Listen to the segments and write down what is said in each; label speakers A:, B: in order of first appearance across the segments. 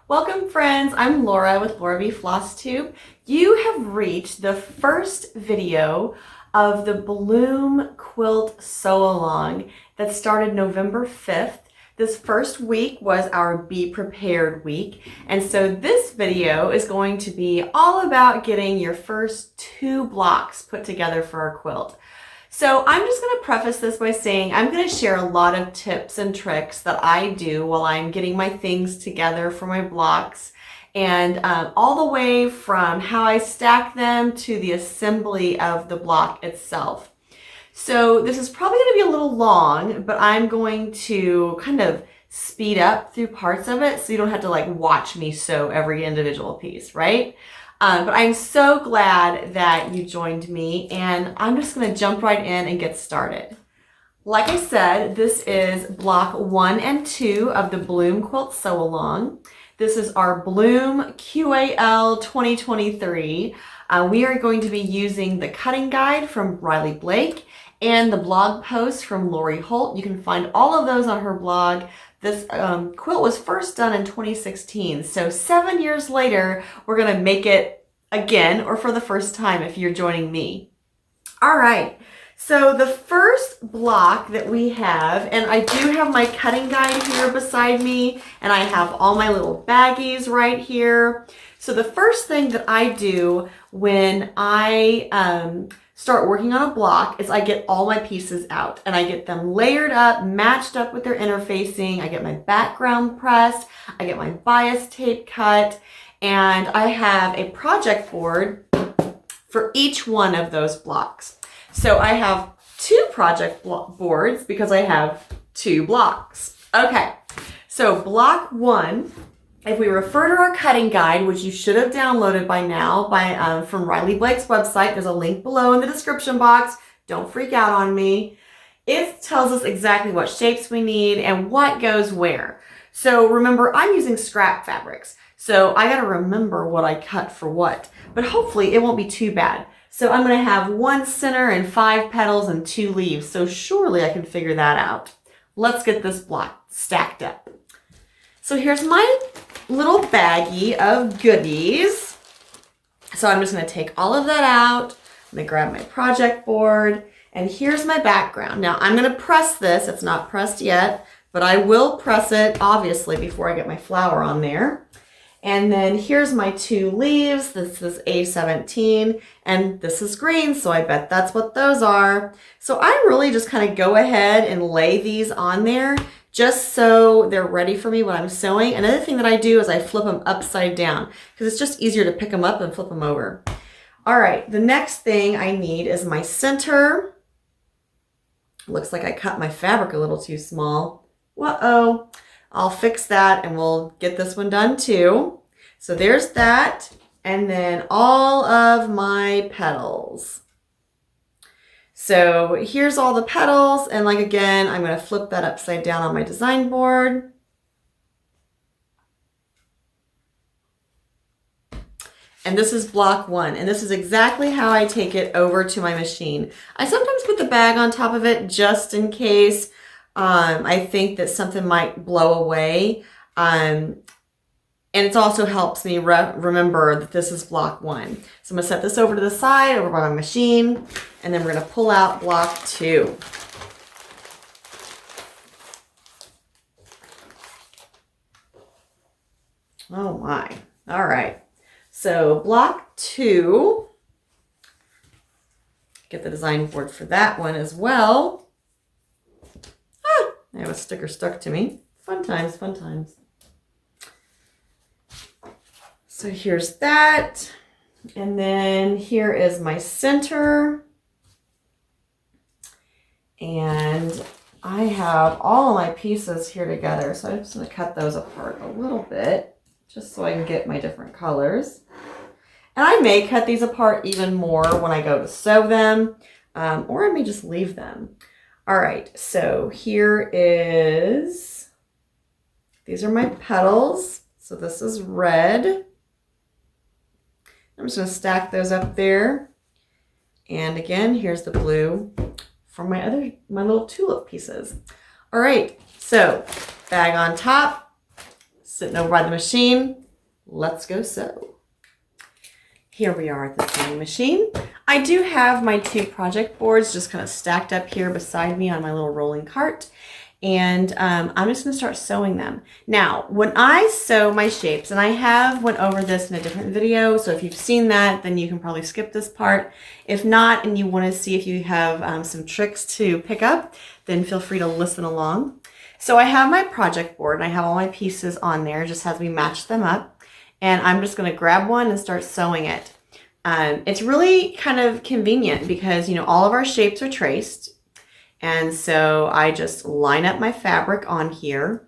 A: Welcome friends, I'm Laura with Laura B. Flosstube. You have reached the first video of the Bloom Quilt Sew Along that started November 5th. This first week was our Be Prepared week, and so this video is going to be all about getting your first 2 blocks put together for our quilt. So I'm just going to preface this by saying I'm going to share a lot of tips and tricks that I do while I'm getting my things together for my blocks, and all the way from how I stack them to the assembly of the block itself. So this is probably going to be a little long, but I'm going to kind of speed up through parts of it so you don't have to like watch me sew every individual piece, right? But I'm so glad that you joined me, and I'm just going to jump right in and get started. Like I said, this is block 1 and 2 of the Bloom Quilt Sew Along. This is our Bloom QAL 2023. We are going to be using the cutting guide from Riley Blake and the blog post from Lori Holt. You can find all of those on her blog. This quilt was first done in 2016, so 7 years later, we're going to make it again, or for the first time if you're joining me. All right, so the first block that we have, and I do have my cutting guide here beside me, and I have all my little baggies right here. So the first thing that I do when I start working on a block is I get all my pieces out and I get them layered up, matched up with their interfacing. I get my background pressed, I get my bias tape cut, and I have a project board for each one of those blocks. So I have 2 project boards because I have 2 blocks. Okay, so block 1, if we refer to our cutting guide, which you should have downloaded by now from Riley Blake's website, there's a link below in the description box. Don't freak out on me. It tells us exactly what shapes we need and what goes where. So remember, I'm using scrap fabrics, so I got to remember what I cut for what, but hopefully it won't be too bad. So I'm going to have 1 center and 5 petals and 2 leaves, so surely I can figure that out. Let's get this block stacked up. So here's my little baggie of goodies. So I'm just going to take all of that out. I'm going to grab my project board, and here's my background. Now I'm going to press this. It's not pressed yet, but I will press it obviously before I get my flower on there. And then here's my 2 leaves. This is A17 and this is green, so I bet that's what those are. So I really just kind of go ahead and lay these on there just so they're ready for me when I'm sewing. Another thing that I do is I flip them upside down because it's just easier to pick them up and flip them over. All right, the next thing I need is my center. Looks like I cut my fabric a little too small. Uh-oh. I'll fix that and we'll get this one done too. So there's that, and then all of my petals. So here's all the petals, and like again, I'm going to flip that upside down on my design board. And this is block 1, and this is exactly how I take it over to my machine. I sometimes put the bag on top of it just in case I think that something might blow away. And it also helps me remember that this is block 1. So I'm going to set this over to the side, over by my machine, and then we're going to pull out block 2. Oh my. All right. So block 2, get the design board for that one as well. Ah, I have a sticker stuck to me. Fun times, fun times. So here's that, and then here is my center, and I have all of my pieces here together, so I'm just going to cut those apart a little bit just so I can get my different colors. And I may cut these apart even more when I go to sew them, or I may just leave them. All right, so here is, these are my petals. So this is red. I'm just going to stack those up there. And again, here's the blue for my little tulip pieces. All right, so bag on top, sitting over by the machine. Let's go sew. Here we are at the sewing machine. I do have my 2 project boards just kind of stacked up here beside me on my little rolling cart. And I'm just gonna start sewing them. Now, when I sew my shapes, and I have went over this in a different video, so if you've seen that, then you can probably skip this part. If not, and you wanna see if you have some tricks to pick up, then feel free to listen along. So I have my project board, and I have all my pieces on there, just as we match them up. And I'm just gonna grab one and start sewing it. It's really kind of convenient because, you know, all of our shapes are traced. And so I just line up my fabric on here,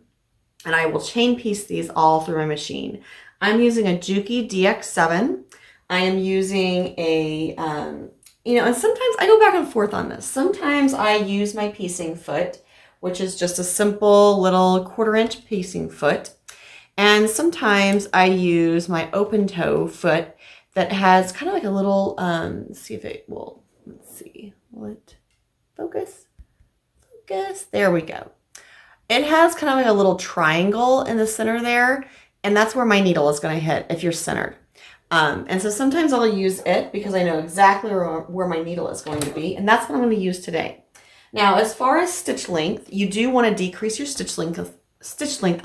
A: and I will chain piece these all through my machine. I'm using a Juki DX7. I am using a, you know, and sometimes I go back and forth on this. Sometimes I use my piecing foot, which is just a simple little 1/4" piecing foot. And sometimes I use my open toe foot that has kind of like a little, let's see if it will, let's see, will it focus? There we go. It has kind of like a little triangle in the center there, and that's where my needle is going to hit if you're centered. And so sometimes I'll use it because I know exactly where my needle is going to be, and that's what I'm going to use today. Now, as far as stitch length, you do want to decrease your stitch length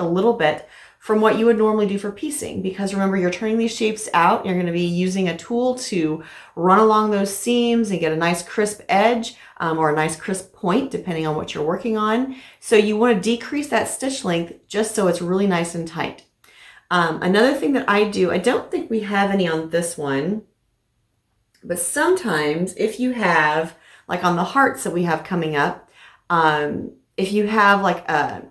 A: a little bit from what you would normally do for piecing, because remember, you're turning these shapes out. You're going to be using a tool to run along those seams and get a nice crisp edge or a nice crisp point, depending on what you're working on. So you want to decrease that stitch length just so it's really nice and tight. Another thing that I do, I don't think we have any on this one, but sometimes if you have, like on the hearts that we have coming up, if you have like a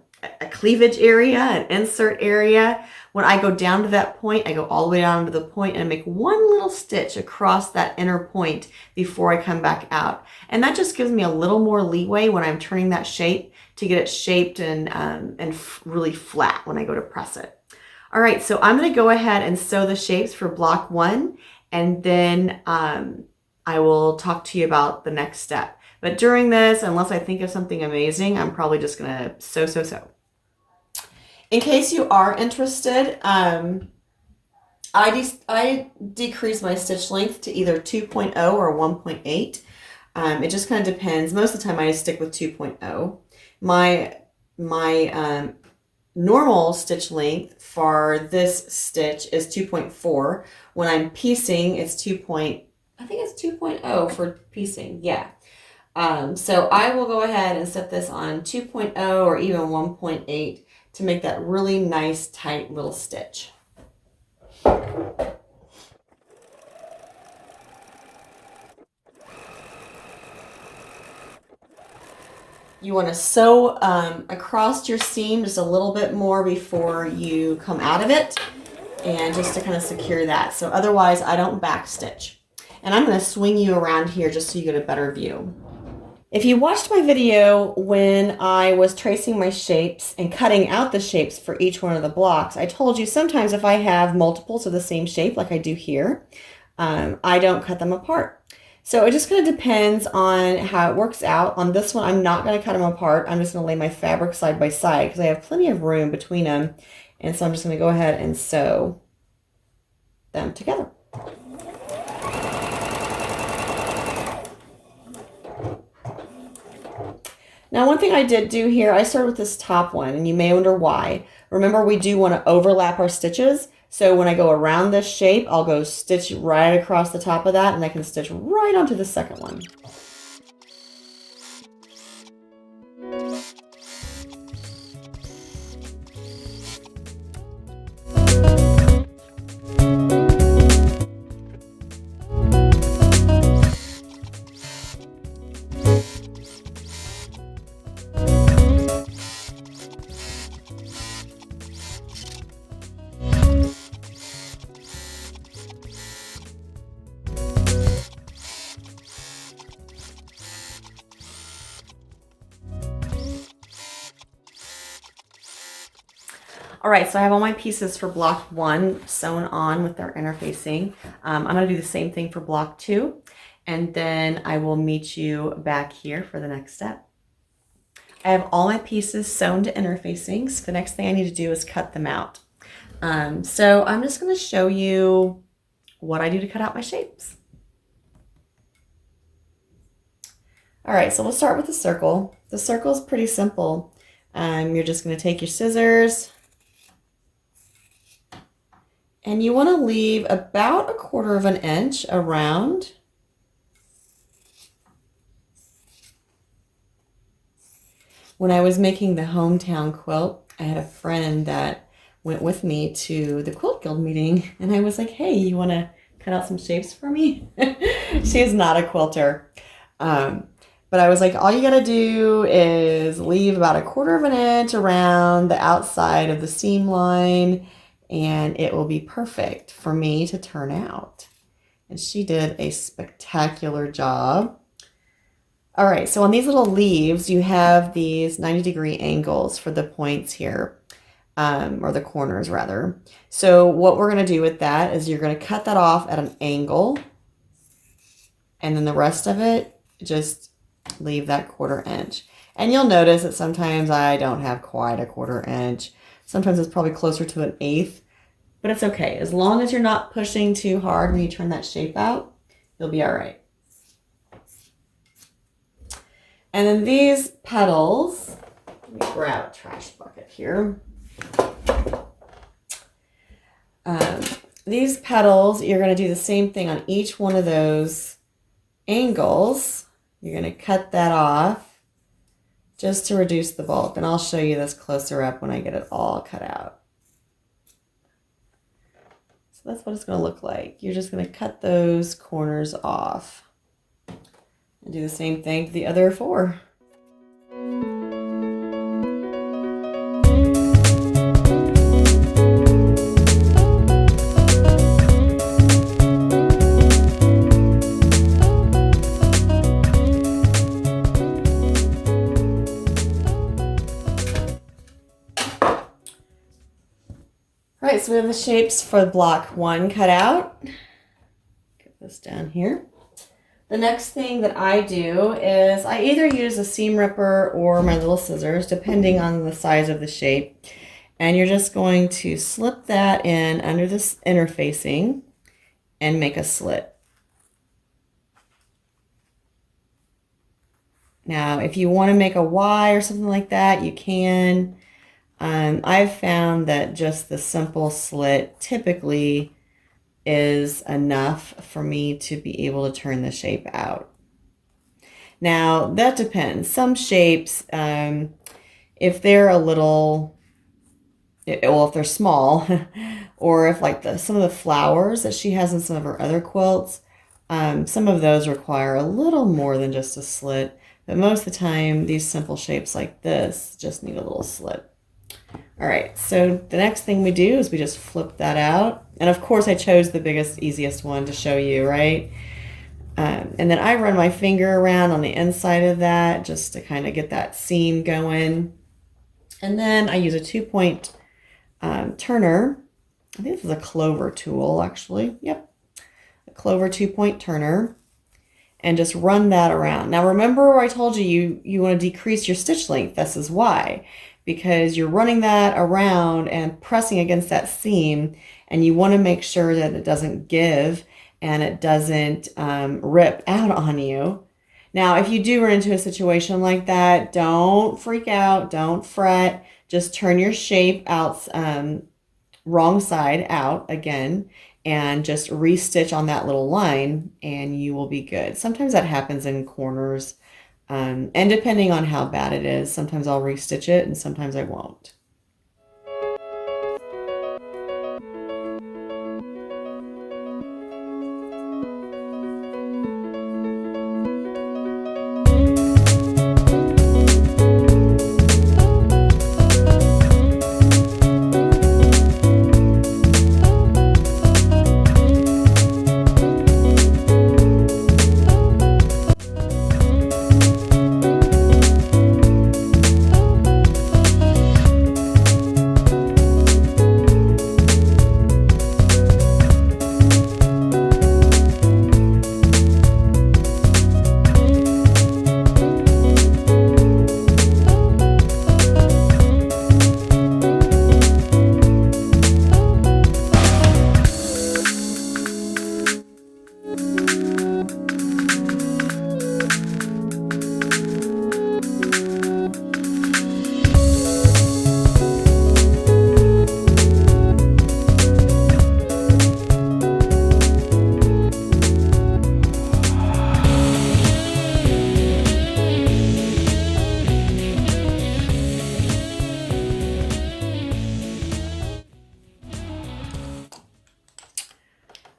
A: cleavage area, an insert area, when I go down to that point, I go all the way down to the point and make one little stitch across that inner point before I come back out. And that just gives me a little more leeway when I'm turning that shape to get it shaped and really flat when I go to press it. All right, so I'm gonna go ahead and sew the shapes for block 1, and then I will talk to you about the next step. But during this, unless I think of something amazing, I'm probably just gonna sew. In case you are interested, I decrease my stitch length to either 2.0 or 1.8. It just kind of depends. Most of the time I stick with 2.0. My normal stitch length for this stitch is 2.4. When I'm piecing, it's 2.0 for piecing, yeah. So I will go ahead and set this on 2.0 or even 1.8 to make that really nice, tight little stitch. You want to sew across your seam just a little bit more before you come out of it, and just to kind of secure that. So otherwise I don't back stitch. And I'm going to swing you around here just so you get a better view. If you watched my video when I was tracing my shapes and cutting out the shapes for each one of the blocks, I told you sometimes if I have multiples of the same shape like I do here, I don't cut them apart. So it just kind of depends on how it works out. On this one, I'm not going to cut them apart. I'm just going to lay my fabric side by side because I have plenty of room between them. And so I'm just going to go ahead and sew them together. Now, one thing I did do here, I started with this top one, and you may wonder why. Remember, we do want to overlap our stitches. So when I go around this shape, I'll go stitch right across the top of that, and I can stitch right onto the second one. All right, so I have all my pieces for block 1 sewn on with their interfacing. I'm going to do the same thing for block 2, and then I will meet you back here for the next step. I have all my pieces sewn to interfacing, so the next thing I need to do is cut them out. So I'm just going to show you what I do to cut out my shapes. All right, so we'll start with the circle. The circle is pretty simple. You're just going to take your scissors and you want to leave about 1/4 of an inch around. When I was making the hometown quilt, I had a friend that went with me to the Quilt Guild meeting, and I was like, hey, you want to cut out some shapes for me? She's not a quilter. But I was like, all you got to do is leave about 1/4 of an inch around the outside of the seam line, and it will be perfect for me to turn out. And she did a spectacular job. All right, so on these little leaves, you have these 90-degree angles for the points here, or the corners rather. So what we're going to do with that is you're going to cut that off at an angle, and then the rest of it, just leave that 1/4 inch. And you'll notice that sometimes I don't have quite 1/4 inch. Sometimes it's probably closer to 1/8, but it's okay. As long as you're not pushing too hard when you turn that shape out, you'll be all right. And then these petals, let me grab a trash bucket here. These petals, you're going to do the same thing on each one of those angles. You're going to cut that off just to reduce the bulk. And I'll show you this closer up when I get it all cut out. So that's what it's going to look like. You're just going to cut those corners off. And do the same thing to the other 4. All right, so we have the shapes for block 1 cut out. Get this down here. The next thing that I do is I either use a seam ripper or my little scissors, depending on the size of the shape. And you're just going to slip that in under this interfacing and make a slit. Now, if you want to make a Y or something like that, you can. I've found that just the simple slit typically is enough for me to be able to turn the shape out. Now, that depends. Some shapes, if they're a little, well, if they're small, or if like some of the flowers that she has in some of her other quilts, some of those require a little more than just a slit. But most of the time, these simple shapes like this just need a little slit. All right, so the next thing we do is we just flip that out. And of course, I chose the biggest, easiest one to show you, right? And then I run my finger around on the inside of that just to kind of get that seam going. And then I use a 2-point turner. I think this is a clover tool, actually. Yep, a clover 2-point turner. And just run that around. Now remember where I told you you want to decrease your stitch length. This is why. Because you're running that around and pressing against that seam, and you want to make sure that it doesn't give and it doesn't rip out on you. Now, if you do run into a situation like that, don't freak out, don't fret, just turn your shape out, wrong side out again, and just restitch on that little line and you will be good. Sometimes that happens in corners. And depending on how bad it is, sometimes I'll restitch it and sometimes I won't.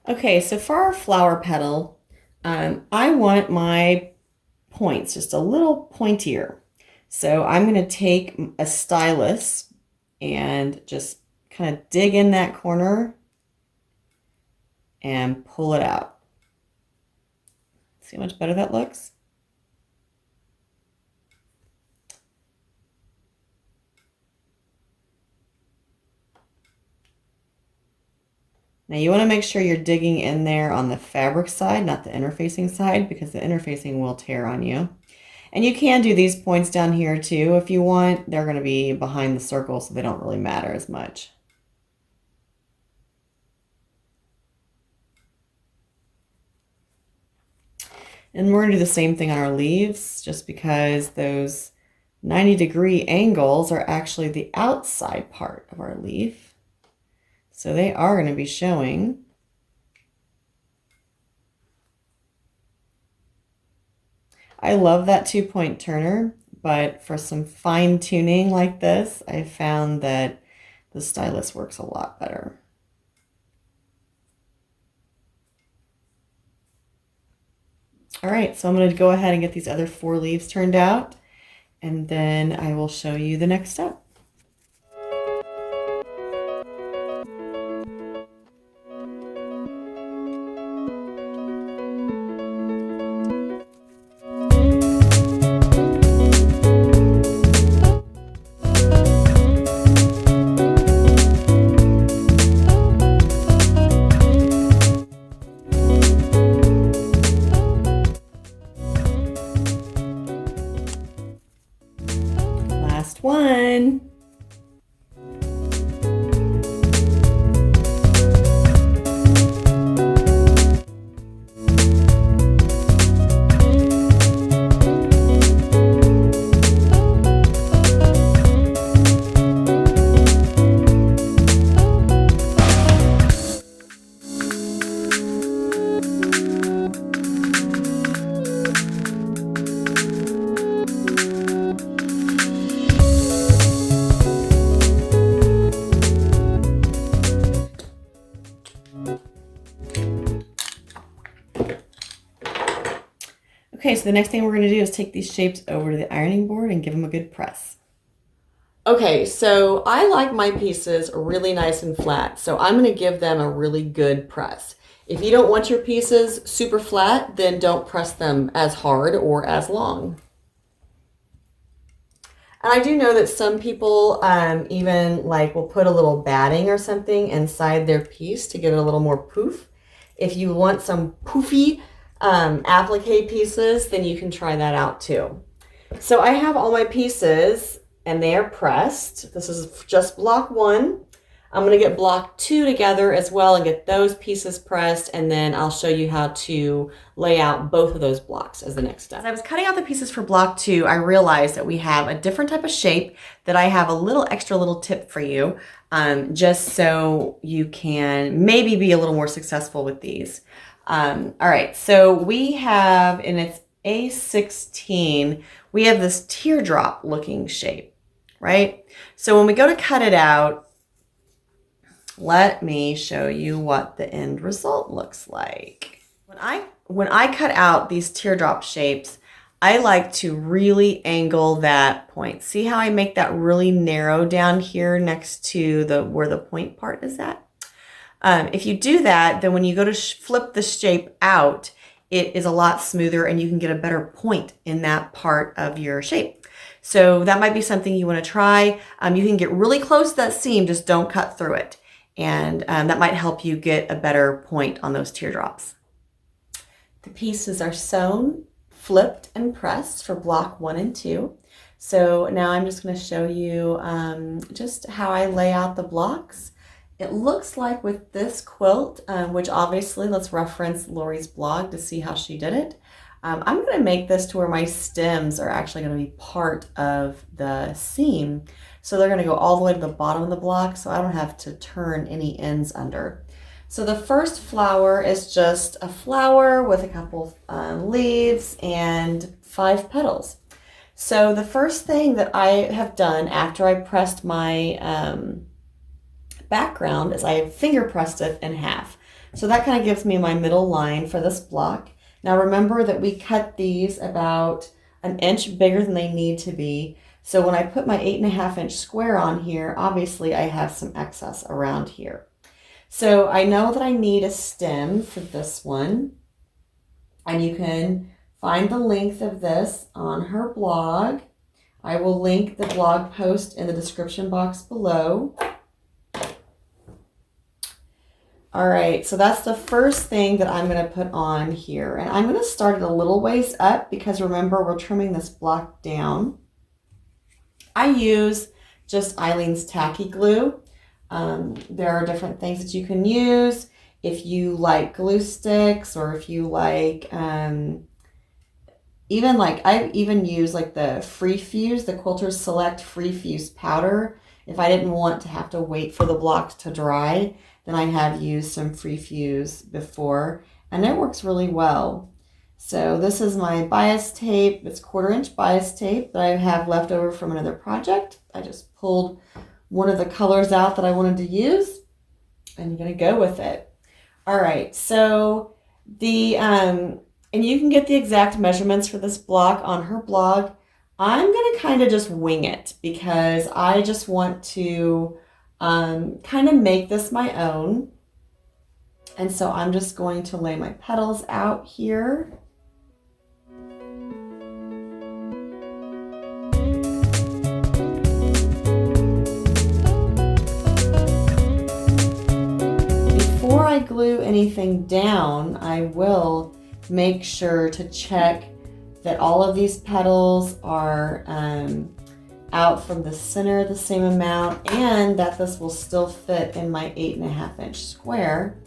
A: Okay, so for our flower petal, I want my points just a little pointier. So I'm going to take a stylus and just kind of dig in that corner and pull it out. See how much better that looks? Now you want to make sure you're digging in there on the fabric side, not the interfacing side, because the interfacing will tear on you. And you can do these points down here too if you want. They're going to be behind the circle, so they don't really matter as much. And we're going to do the same thing on our leaves, just because those 90-degree angles are actually the outside part of our leaf. So they are going to be showing. I love that 2-point turner, but for some fine tuning like this, I found that the stylus works a lot better. All right, so I'm going to go ahead and get these other 4 leaves turned out, and then I will show you the next step. Last one. Okay, so the next thing we're going to do is take these shapes over to the ironing board and give them a good press. Okay, so I like my pieces really nice and flat, so I'm going to give them a really good press. If you don't want your pieces super flat, then don't press them as hard or as long. And I do know that some people even will put a little batting or something inside their piece to give it a little more poof. If you want some poofy applique pieces, then you can try that out too. So I have all my pieces and they are pressed. This is just block 1. I'm going to get block 2 together as well and get those pieces pressed, and then I'll show you how to lay out both of those blocks as the next step. As I was cutting out the pieces for block 2, I realized that we have a different type of shape, that I have a little extra little tip for you, just so you can maybe be a little more successful with these. All right, so we have, and it's A16, we have this teardrop looking shape, right? So when we go to cut it out, let me show you what the end result looks like. When I cut out these teardrop shapes, I like to really angle that point. See how I make that really narrow down here next to where the point part is at? If you do that, then when you go to flip the shape out, it is a lot smoother and you can get a better point in that part of your shape. So that might be something you want to try. You can get really close to that seam, just don't cut through it. And that might help you get a better point on those teardrops. The pieces are sewn, flipped, and pressed for block 1 and 2. So now I'm just going to show you just how I lay out the blocks. It looks like with this quilt, which obviously let's reference Lori's blog to see how she did it. I'm going to make this to where my stems are actually going to be part of the seam. So they're going to go all the way to the bottom of the block, so I don't have to turn any ends under. So the first flower is just a flower with a couple leaves and 5 petals. So the first thing that I have done after I pressed my background is I finger pressed it in half. So that kind of gives me my middle line for this block. Now remember that we cut these about an inch bigger than they need to be. So when I put my 8.5 inch square on here, obviously I have some excess around here. So I know that I need a stem for this one, and you can find the length of this on her blog. I will link the blog post in the description box below. All right, so that's the first thing that I'm going to put on here. And I'm going to start it a little ways up because remember, we're trimming this block down. I use just Eileen's tacky glue. There are different things that you can use. If you like glue sticks, or if you like, I even use like the Free Fuse, the Quilters Select Free Fuse powder. If I didn't want to have to wait for the blocks to dry, then I have used some Free Fuse before, and it works really well. So this is my bias tape. It's 1/4 inch bias tape that I have left over from another project. I just pulled one of the colors out that I wanted to use, and you're gonna go with it. All right, so and you can get the exact measurements for this block on her blog. I'm gonna kind of just wing it because I just want to kind of make this my own. And so I'm just going to lay my petals out here. Before I glue anything down, I will make sure to check that all of these petals are out from the center the same amount, and that this will still fit in my 8.5 inch square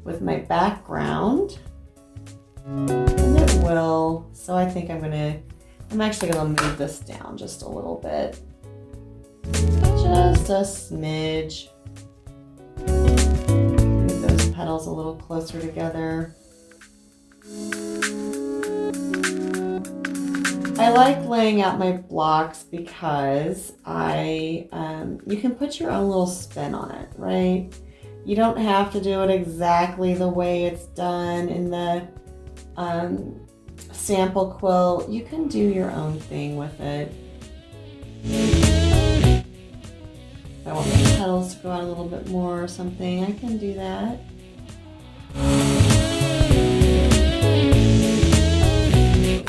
A: with my background. And it will. So I think I'm actually gonna move this down just a little bit. Just a smidge. Move those petals a little closer together. I like laying out my blocks because you can put your own little spin on it, right? You don't have to do it exactly the way it's done in the sample quilt. You can do your own thing with it. If I want the petals to go out a little bit more or something, I can do that.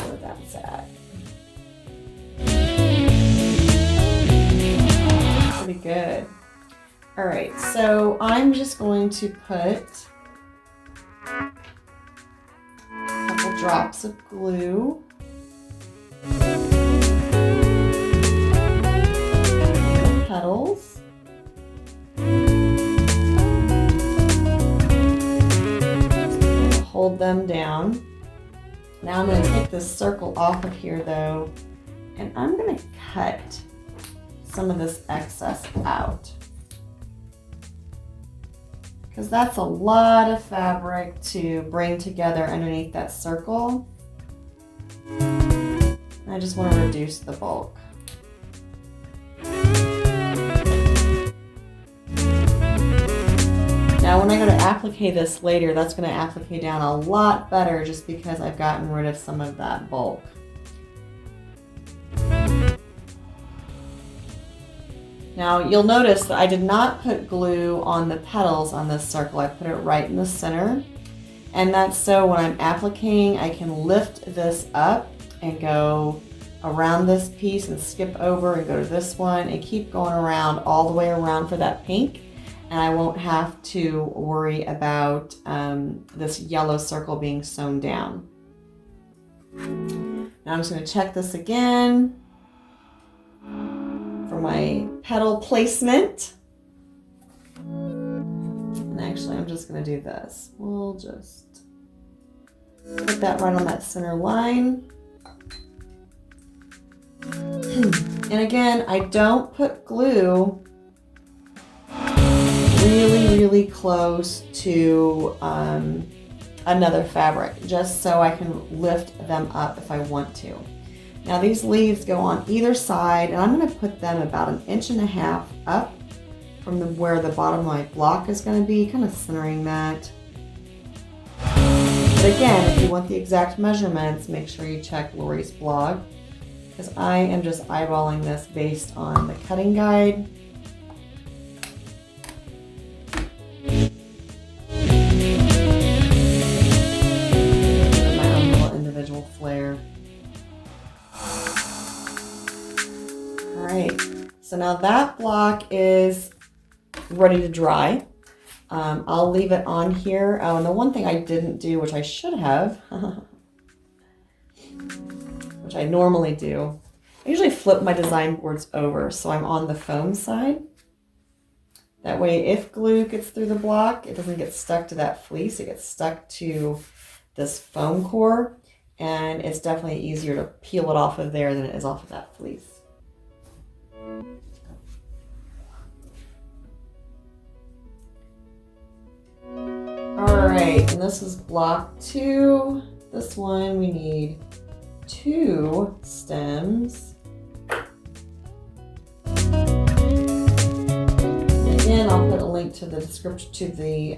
A: Where that's at. Pretty good. All right, so I'm just going to put a couple drops of glue. Petals. Hold them down. Now I'm going to take this circle off of here though, and I'm going to cut some of this excess out, because that's a lot of fabric to bring together underneath that circle. I just want to reduce the bulk. Now when I go to applique this later, that's going to applique down a lot better just because I've gotten rid of some of that bulk. Now you'll notice that I did not put glue on the petals on this circle. I put it right in the center. And that's so when I'm appliquing, I can lift this up and go around this piece and skip over and go to this one and keep going around all the way around for that pink. And I won't have to worry about this yellow circle being sewn down. Now I'm just going to check this again for my petal placement. And actually I'm just going to do this. We'll just put that right on that center line. And again, I don't put glue really close to another fabric, just so I can lift them up if I want to. Now these leaves go on either side, and I'm going to put them about 1.5 inches up from where the bottom of my block is going to be, kind of centering that. But again, if you want the exact measurements, make sure you check Lori's blog, because I am just eyeballing this based on the cutting guide. And my own little individual flair. All right, so now that block is ready to dry. I'll leave it on here. Oh, and the one thing I didn't do, which I should have, which I normally do, I usually flip my design boards over so I'm on the foam side. That way, if glue gets through the block, it doesn't get stuck to that fleece. It gets stuck to this foam core, and it's definitely easier to peel it off of there than it is off of that fleece. All right, and this is block 2. This one we need 2 stems. And again, I'll put a link to the description to the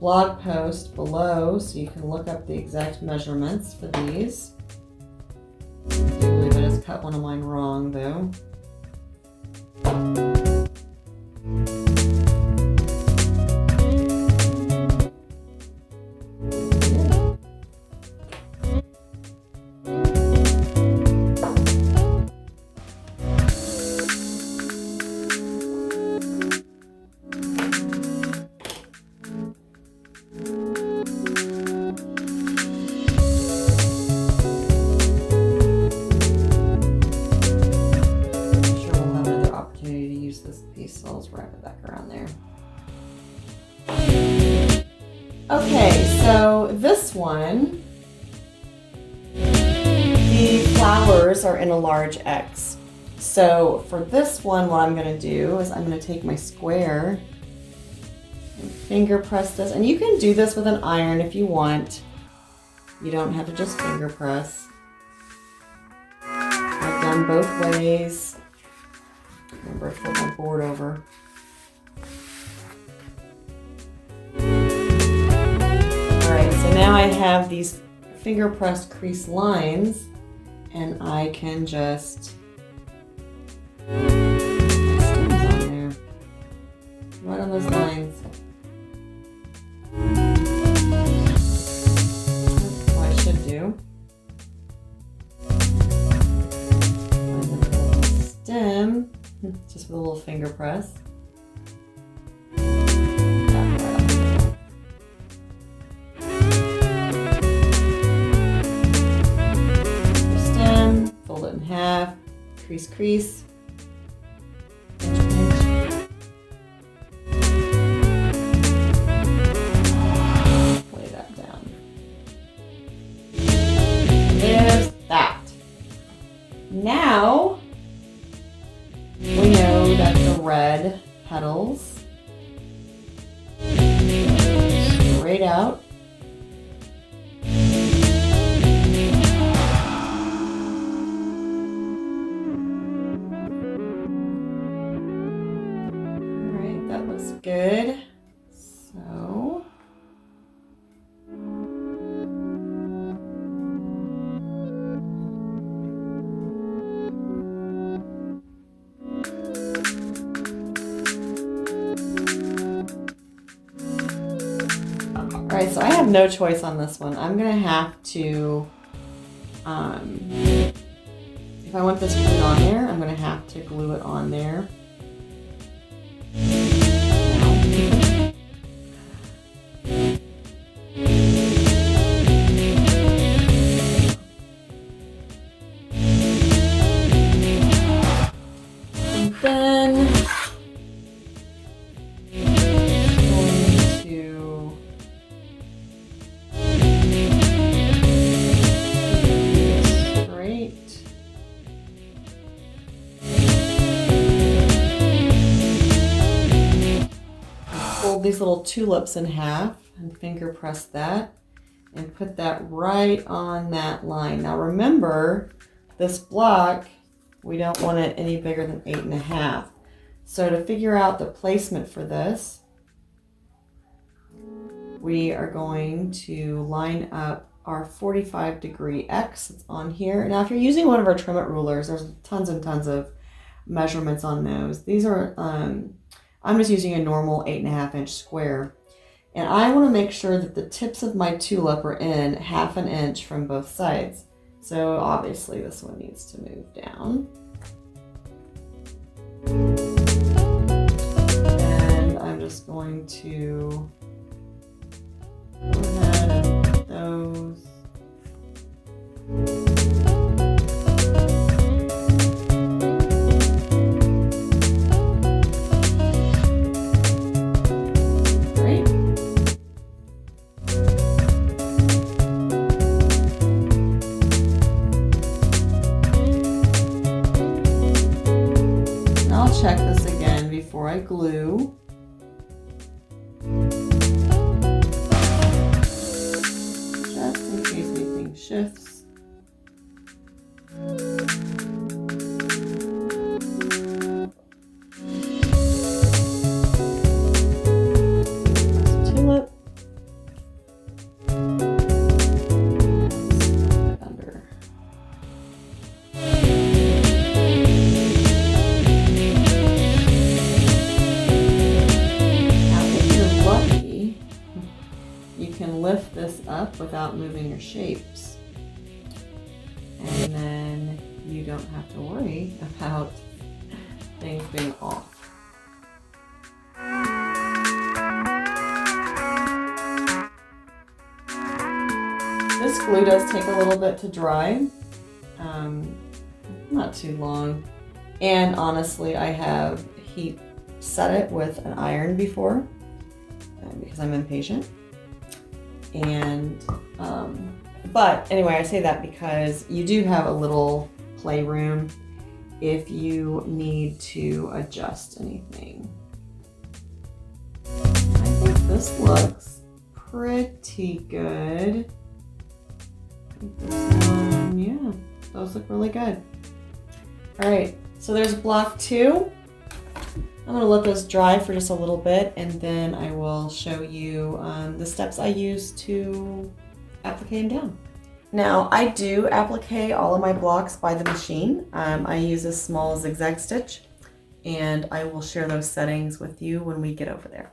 A: blog post below so you can look up the exact measurements for these. I do believe I just cut one of mine wrong though. Okay, so this one, the flowers are in a large X. So for this one, what I'm going to do is I'm going to take my square and finger press this. And you can do this with an iron if you want. You don't have to just finger press. I've done both ways. Remember, flip my board over. Now I have these finger pressed crease lines, and I can just put stems on there, right on those lines. That's what I should do. Find a little stem, just with a little finger press. In half, crease, crease, pinch, pinch. Lay that down. There's that. Now we know that the red petals straight out. Good. So all right, so I have no choice on this one. I'm gonna have to if I want this glued on there, I'm gonna have to glue it on there. These little tulips in half and finger press that and put that right on that line. Now remember, this block, we don't want it any bigger than 8.5. So to figure out the placement for this, we are going to line up our 45-degree X that's on here. Now, if you're using one of our trim it rulers, there's tons and tons of measurements on those. These are, I'm just using a normal 8.5-inch square. And I want to make sure that the tips of my tulip are in 1/2 inch from both sides. So obviously this one needs to move down. And I'm just going to go ahead and put those. Great. And I'll check this again before I glue. Shifts. Tulip. Under. Now, if you're lucky, you can lift this up without moving your shapes. And then you don't have to worry about things being off. This glue does take a little bit to dry, not too long. And honestly, I have heat set it with an iron before because I'm impatient. And but anyway, I say that because you do have a little playroom if you need to adjust anything. I think this looks pretty good. I think this one, yeah, those look really good. All right, so there's block 2. I'm gonna let those dry for just a little bit, and then I will show you the steps I use to applique them down. Now, I do applique all of my blocks by the machine. I use a small zigzag stitch, and I will share those settings with you when we get over there.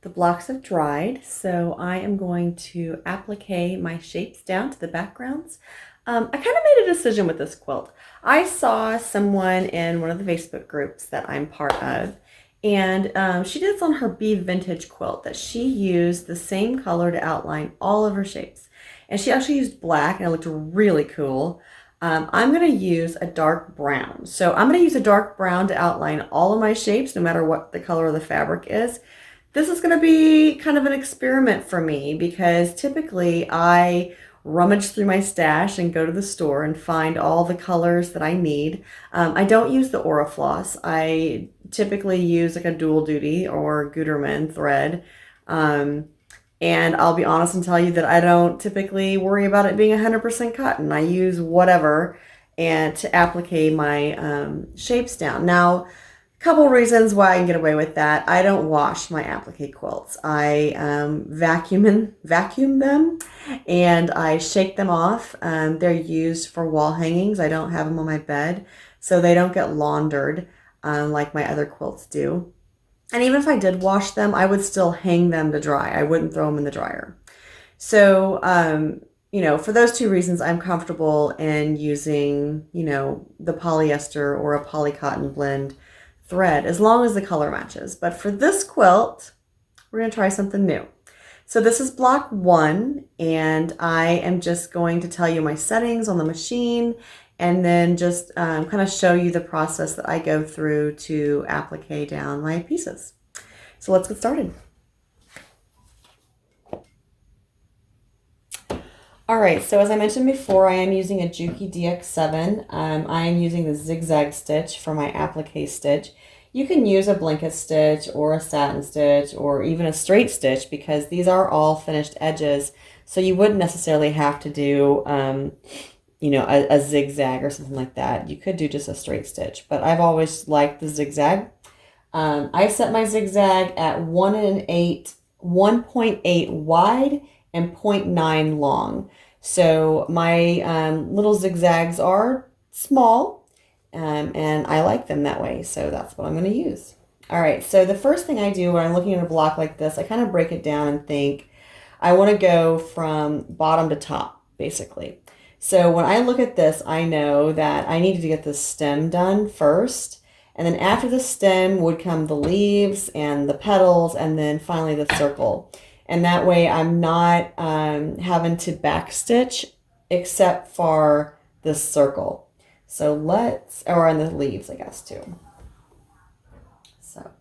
A: The blocks have dried, so I am going to applique my shapes down to the backgrounds. I kind of made a decision with this quilt. I saw someone in one of the Facebook groups that I'm part of, and she did this on her Be Vintage quilt, that she used the same color to outline all of her shapes. And she actually used black, and it looked really cool. I'm going to use a dark brown. So I'm going to use a dark brown to outline all of my shapes, no matter what the color of the fabric is. This is going to be kind of an experiment for me, because typically I rummage through my stash and go to the store and find all the colors that I need. I don't use the Orifloss. I typically use like a dual duty or Gutermann thread. And I'll be honest and tell you that I don't typically worry about it being 100% cotton. I use whatever and to applique my shapes down. Now, a couple reasons why I can get away with that. I don't wash my applique quilts. I vacuum them, and I shake them off. They're used for wall hangings. I don't have them on my bed, so they don't get laundered like my other quilts do. And even if I did wash them, I would still hang them to dry. I wouldn't throw them in the dryer. So, you know, for those two reasons, I'm comfortable in using, you know, the polyester or a polycotton blend thread, as long as the color matches. But for this quilt, we're going to try something new. So this is block 1, and I am just going to tell you my settings on the machine, and then just kind of show you the process that I go through to applique down my pieces. So let's get started. All right, so as I mentioned before, I am using a Juki DX7. I am using the zigzag stitch for my applique stitch. You can use a blanket stitch or a satin stitch or even a straight stitch, because these are all finished edges. So you wouldn't necessarily have to do you know, a zigzag or something like that. You could do just a straight stitch, but I've always liked the zigzag. I set my zigzag at 1 1/8 1.8 wide and 0.9 long. So my little zigzags are small, and I like them that way. So that's what I'm going to use. All right, so the first thing I do when I'm looking at a block like this, I kind of break it down and think, I want to go from bottom to top, basically. So when I look at this, I know that I needed to get the stem done first. And then after the stem would come the leaves and the petals, and then finally the circle. And that way I'm not having to backstitch except for the circle. So or on the leaves, I guess, too. So,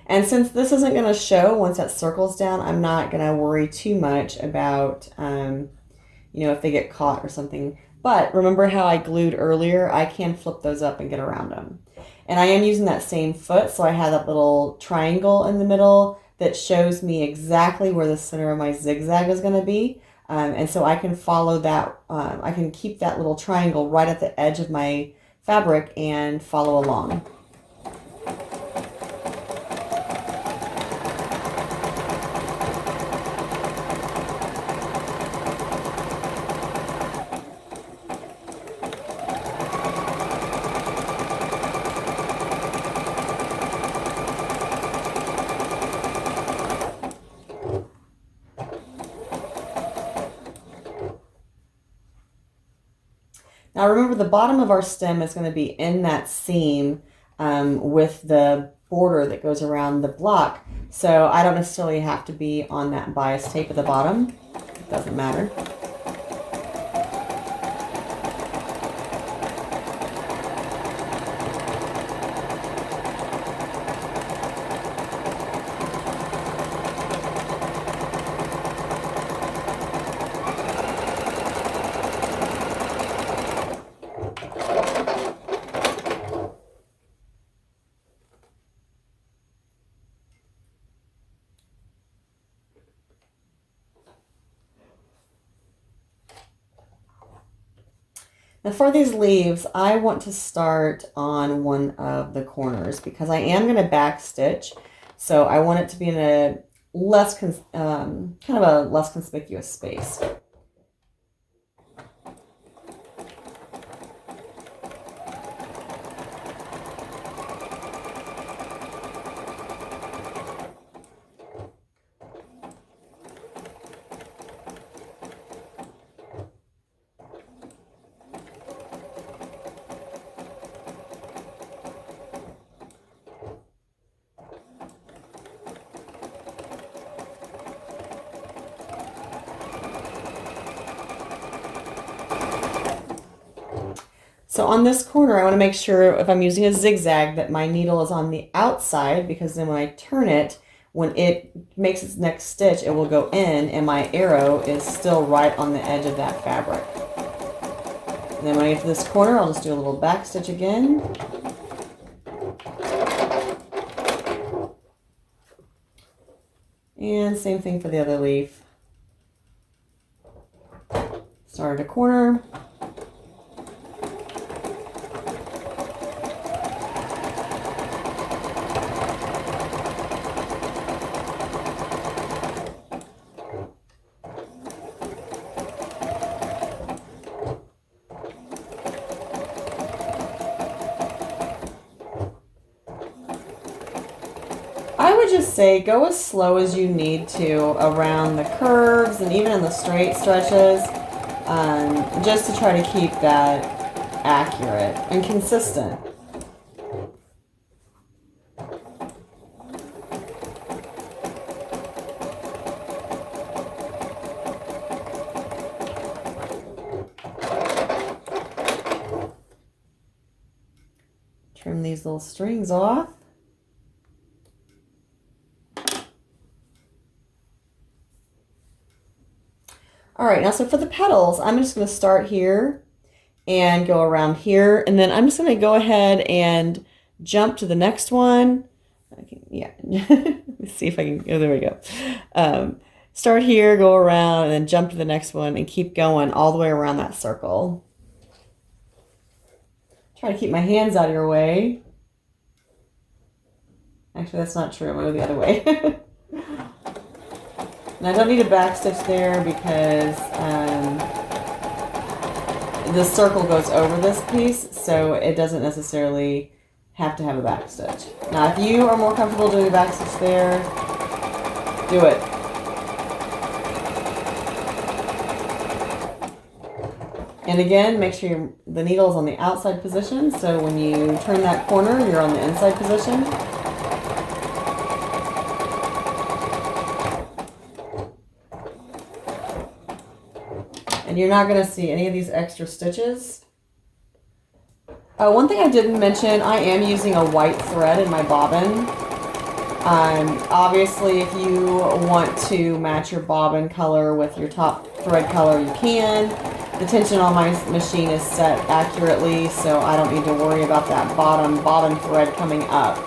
A: and since this isn't going to show once that circle's down, I'm not going to worry too much about, if they get caught or something. But remember how I glued earlier? I can flip those up and get around them. And I am using that same foot, so I have that little triangle in the middle that shows me exactly where the center of my zigzag is going to be. And so I can follow that, I can keep that little triangle right at the edge of my fabric and follow along. Now remember, the bottom of our stem is going to be in that seam with the border that goes around the block. So I don't necessarily have to be on that bias tape at the bottom. It doesn't matter. Now for these leaves, I want to start on one of the corners because I am going to back stitch. So I want it to be in a less, kind of a less conspicuous space. So on this corner, I want to make sure if I'm using a zigzag that my needle is on the outside, because then when I turn it, when it makes its next stitch, it will go in and my arrow is still right on the edge of that fabric. And then when I get to this corner, I'll just do a little back stitch again. And same thing for the other leaf. Start at a corner. I would just say go as slow as you need to around the curves and even in the straight stretches, just to try to keep that accurate and consistent. Trim these little strings off. All right, now so for the petals, I'm just going to start here and go around here, and then I'm just going to go ahead and jump to the next one. Yeah, let me see if I can, oh, there we go. Start here, go around, and then jump to the next one and keep going all the way around that circle. Try to keep my hands out of your way. Actually, that's not true. I'm going to go the other way. And I don't need a backstitch there because the circle goes over this piece, so it doesn't necessarily have to have a backstitch. Now, if you are more comfortable doing a backstitch there, do it. And again, make sure the needle is on the outside position, so when you turn that corner, you're on the inside position. And you're not going to see any of these extra stitches. One thing I didn't mention, I am using a white thread in my bobbin. Obviously, if you want to match your bobbin color with your top thread color, you can. The tension on my machine is set accurately, so I don't need to worry about that bottom bobbin thread coming up.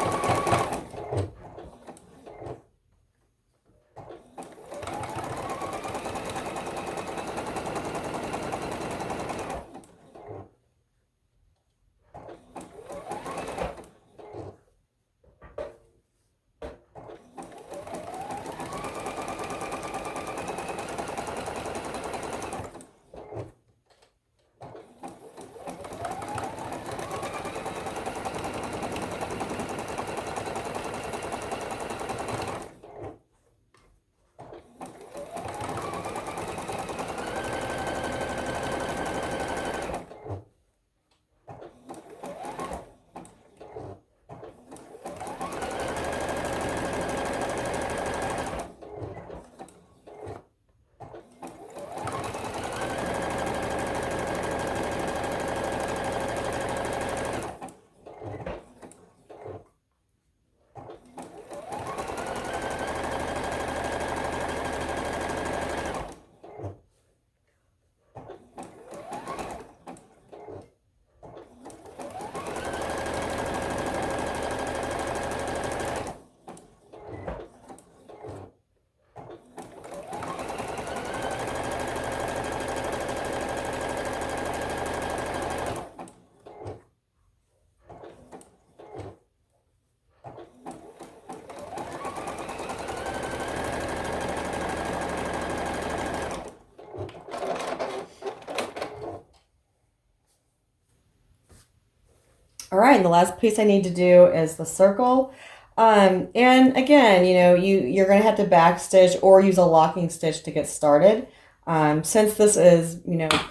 A: All right, and the last piece I need to do is the circle. And again, you know, you're going to have to backstitch or use a locking stitch to get started. Since this is, you know, it's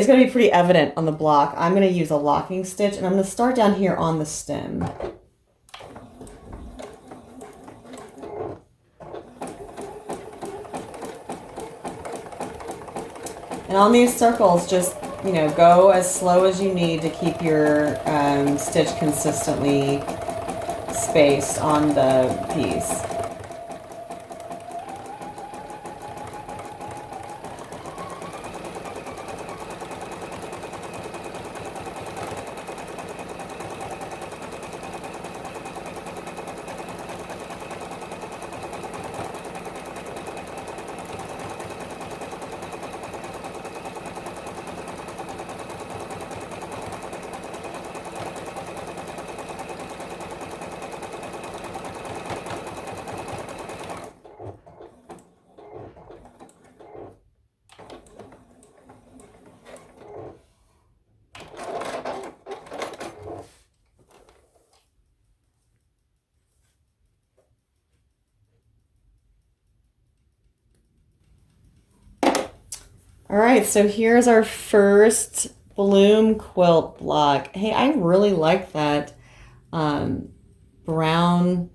A: going to be pretty evident on the block, I'm going to use a locking stitch, and I'm going to start down here on the stem. And on these circles, just, you know, go as slow as you need to keep your stitch consistently spaced on the piece. All right, so here's our first bloom quilt block. Hey, I really like that brown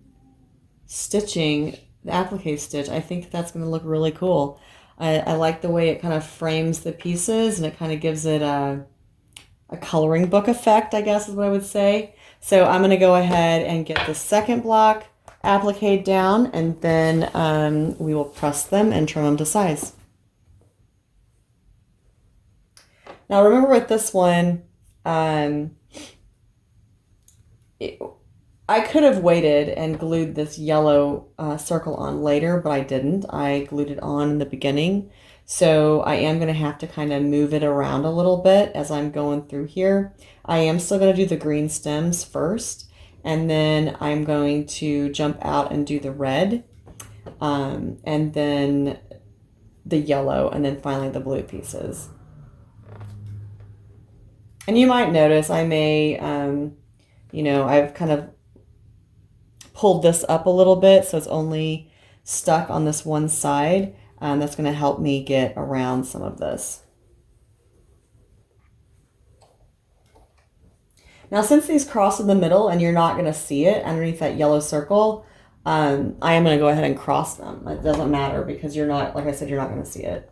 A: stitching, the applique stitch. I think that's going to look really cool. I like the way it kind of frames the pieces, and it kind of gives it a coloring book effect, I guess is what I would say. So I'm going to go ahead and get the second block applique down, and then we will press them and trim them to size. Now remember with this one, I could have waited and glued this yellow circle on later, but I didn't. I glued it on in the beginning. So I am going to have to kind of move it around a little bit as I'm going through here. I am still going to do the green stems first, and then I'm going to jump out and do the red. and then the yellow, and then finally the blue pieces. And you might notice I may, you know, I've kind of pulled this up a little bit so it's only stuck on this one side. That's going to help me get around some of this. Now, since these cross in the middle and you're not going to see it underneath that yellow circle, I am going to go ahead and cross them. It doesn't matter because you're not, like I said, you're not going to see it.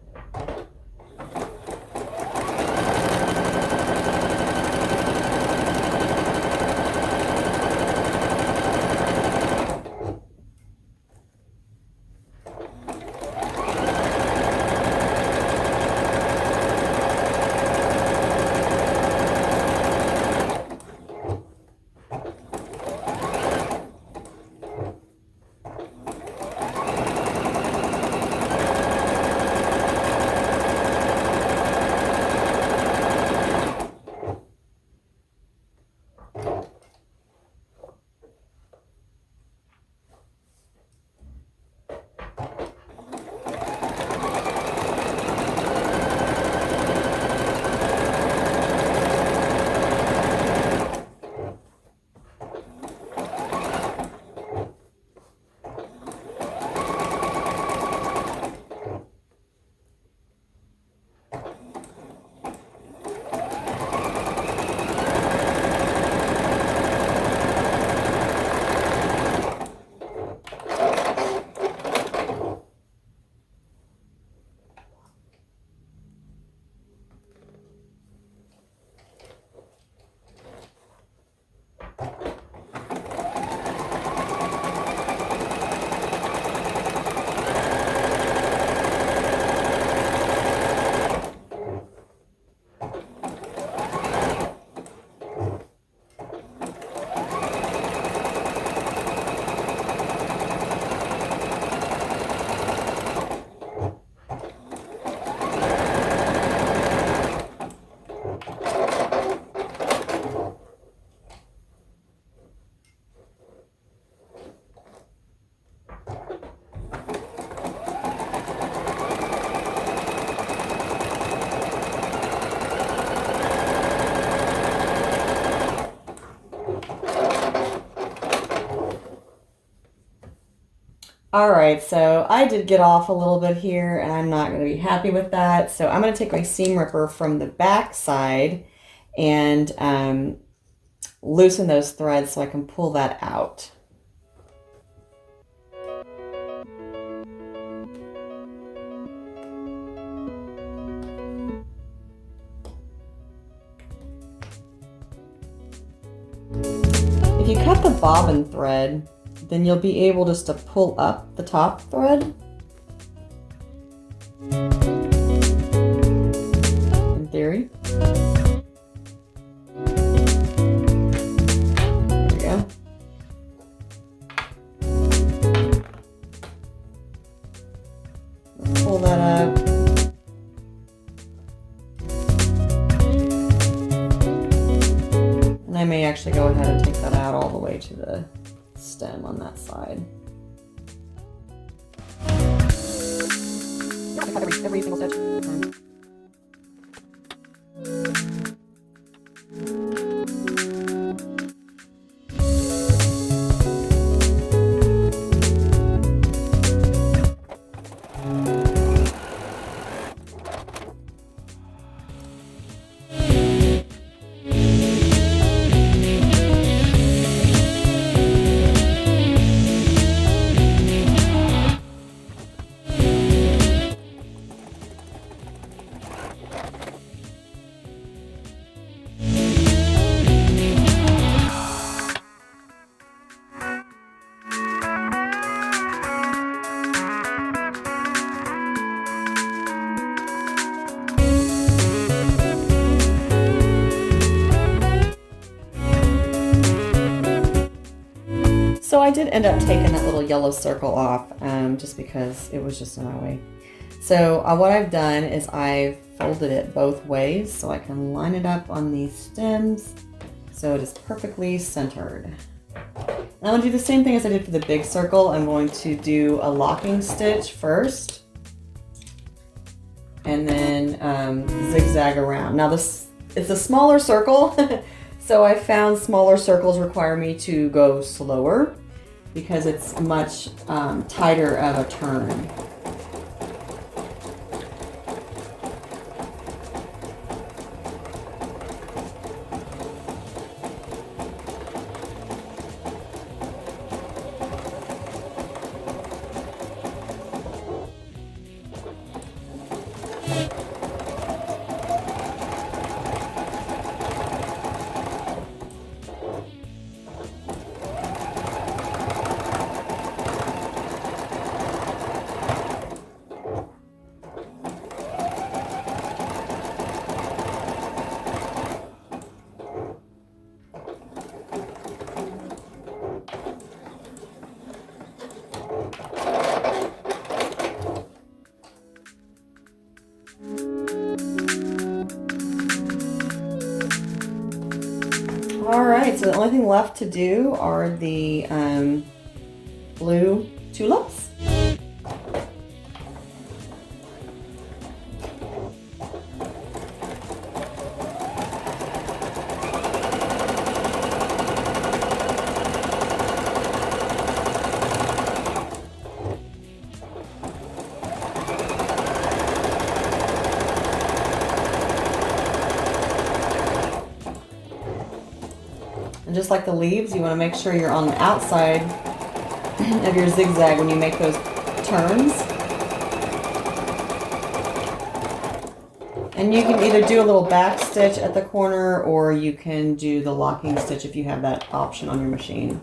A: All right, so I did get off a little bit here and I'm not going to be happy with that. So I'm going to take my seam ripper from the back side and loosen those threads so I can pull that out. If you cut the bobbin thread, then you'll be able just to pull up the top thread. In theory. There we go. Pull that up. And I may actually go ahead and take that out all the way to the stem on that side. Every single stitch. So I did end up taking that little yellow circle off just because it was just in my way. So what I've done is I've folded it both ways so I can line it up on these stems so it is perfectly centered. I'm going to do the same thing as I did for the big circle. I'm going to do a locking stitch first and then zigzag around. Now this is a smaller circle, so I found smaller circles require me to go slower because it's much tighter of a turn. Alright, so the only thing left to do are the blue tulips. And just like the leaves, you want to make sure you're on the outside of your zigzag when you make those turns. And you can either do a little back stitch at the corner or you can do the locking stitch if you have that option on your machine.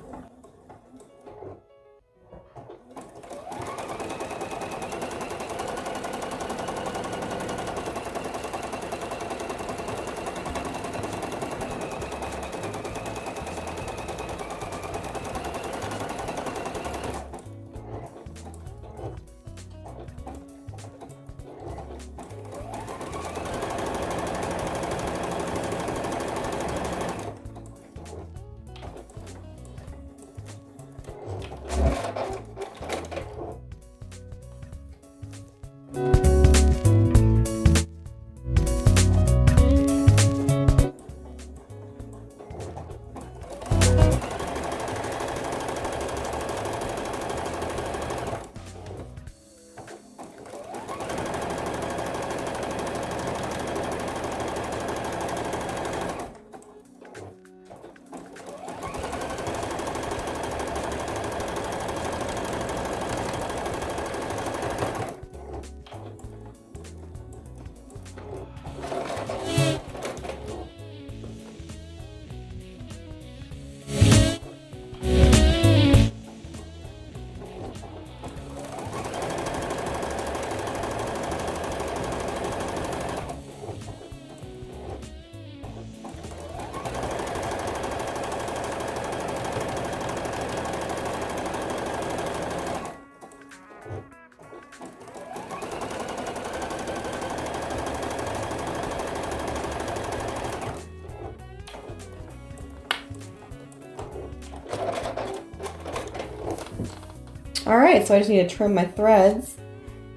A: Alright, so I just need to trim my threads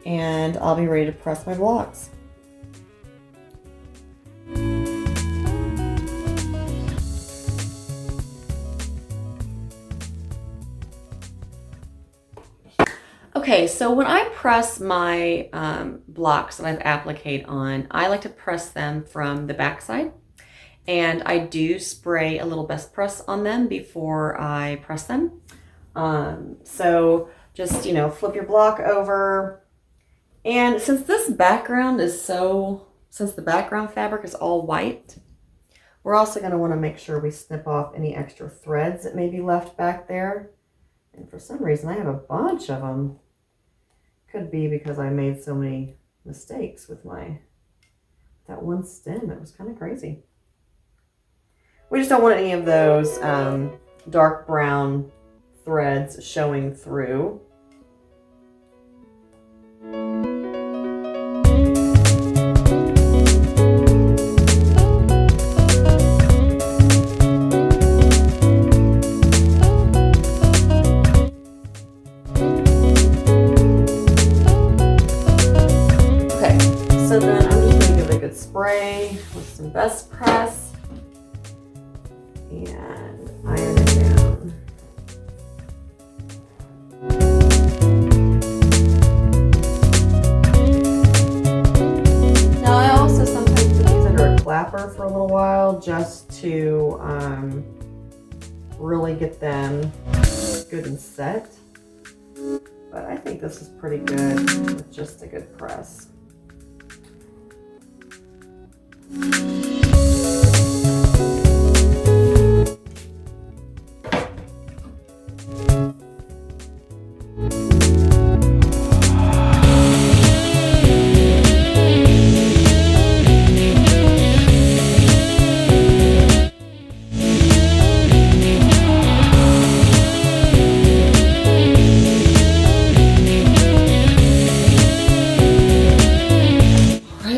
A: and I'll be ready to press my blocks. Okay, so when I press my blocks that I've appliqued on, I like to press them from the back side. And I do spray a little best press on them before I press them. So just, flip your block over. And since this background since the background fabric is all white, we're also going to want to make sure we snip off any extra threads that may be left back there. And for some reason, I have a bunch of them. Could be because I made so many mistakes with that one stem. It was kind of crazy. We just don't want any of those dark brown threads showing through. away with some best press and iron it down. Now I also sometimes put these under a clapper for a little while just to really get them good and set. But I think this is pretty good with just a good press.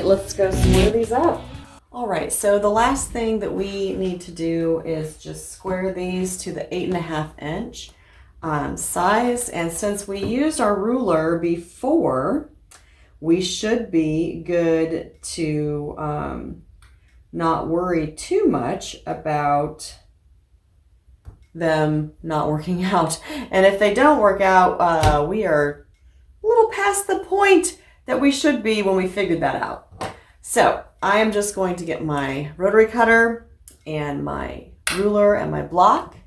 A: Let's go square these up. All right, so the last thing that we need to do is just square these to the 8.5 inch size. And since we used our ruler before, we should be good to not worry too much about them not working out. And if they don't work out, we are a little past the point that we should be when we figured that out. So I am just going to get my rotary cutter and my ruler and my block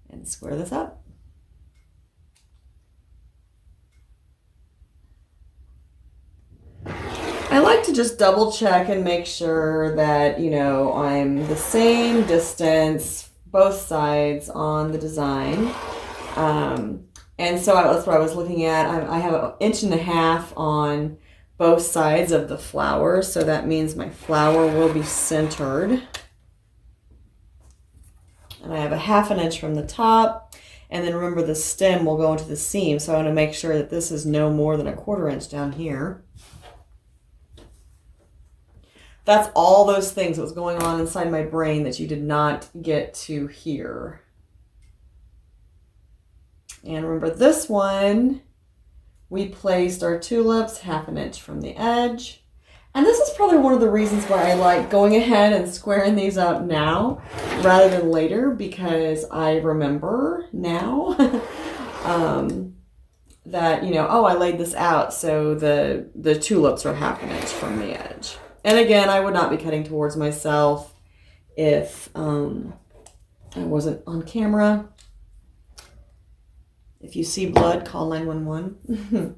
A: and square this up. I like to just double check and make sure that, you know, I'm the same distance both sides on the design. And so that's what I was looking at. I have 1.5 inches on both sides of the flower, so that means my flower will be centered. And I have 1/2 inch from the top, and then remember the stem will go into the seam, so I want to make sure that this is no more than 1/4 inch down here. That's all those things that was going on inside my brain that you did not get to hear. And remember this one, we placed our tulips 1/2 inch from the edge. And this is probably one of the reasons why I like going ahead and squaring these up now rather than later, because I remember now that, you know, oh, I laid this out so the tulips are 1/2 inch from the edge. And again, I would not be cutting towards myself if I wasn't on camera. If you see blood, call 911.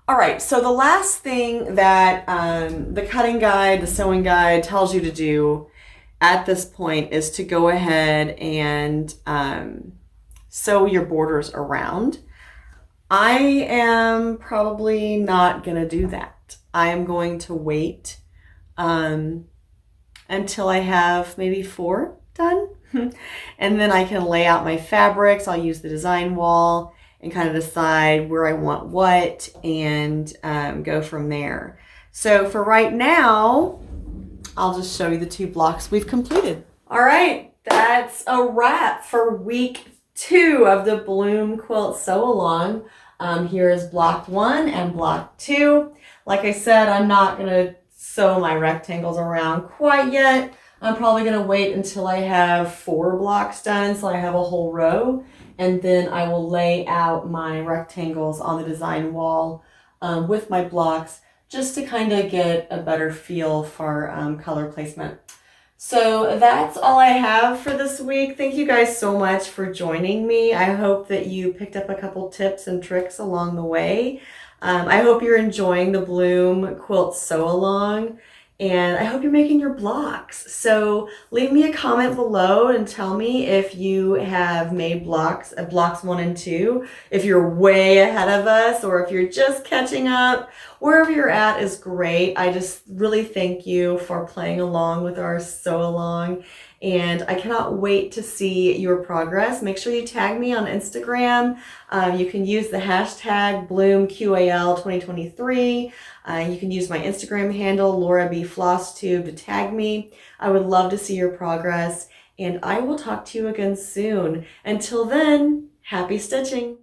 A: All right, so the last thing that the cutting guide, the sewing guide tells you to do at this point is to go ahead and sew your borders around. I am probably not gonna do that. I am going to wait until I have maybe 4 done. And then I can lay out my fabrics. I'll use the design wall and kind of decide where I want what and go from there. So for right now, I'll just show you the 2 blocks we've completed. All right, that's a wrap for week 2 of the Bloom Quilt Sew Along. Here is block 1 and block 2. Like I said, I'm not gonna sew my rectangles around quite yet. I'm probably gonna wait until I have 4 blocks done, so I have a whole row, and then I will lay out my rectangles on the design wall with my blocks, just to kind of get a better feel for color placement. So that's all I have for this week. Thank you guys so much for joining me. I hope that you picked up a couple tips and tricks along the way. I hope you're enjoying the Bloom Quilt Sew Along, and I hope you're making your blocks. So leave me a comment below and tell me if you have made blocks 1 and 2, if you're way ahead of us or if you're just catching up. Wherever you're at is great. I just really thank you for playing along with our sew along, and I cannot wait to see your progress. Make sure you tag me on Instagram. You can use the hashtag BloomQAL2023. You can use my Instagram handle, LauraBFlossTube, to tag me. I would love to see your progress, and I will talk to you again soon. Until then, happy stitching.